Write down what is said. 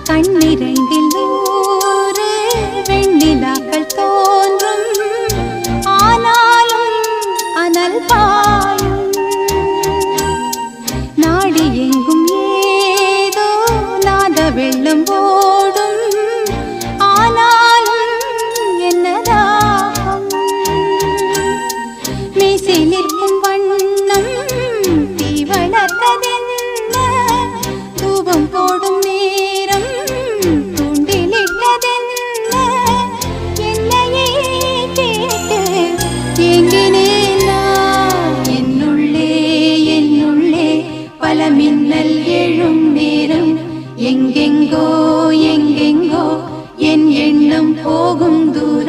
கண்ணிரண்டில் நூறு வெண்ணிலாக்கள் தோன்றும், ஆனாலும் அனல் பாயும். நாடி எங்கும் ஏதோ நாத வெள்ளம் ஓடும், ஆனாலும் என்னதாகும். மீசை நிற்கும் வண்ணம் தீ வளர்த்ததென்ன, தூபம் போடும் நேரம் தூண்டிலிட்டதென்ன. என்னையே கேட்டு ஏங்கினேன் நான். என்னுள்ளே என்னுள்ளே பல மின்னல் எழும் நேரம், எங்கெங்கோ எங்கெங்கோ என் எண்ணம் போகும் தூரம்.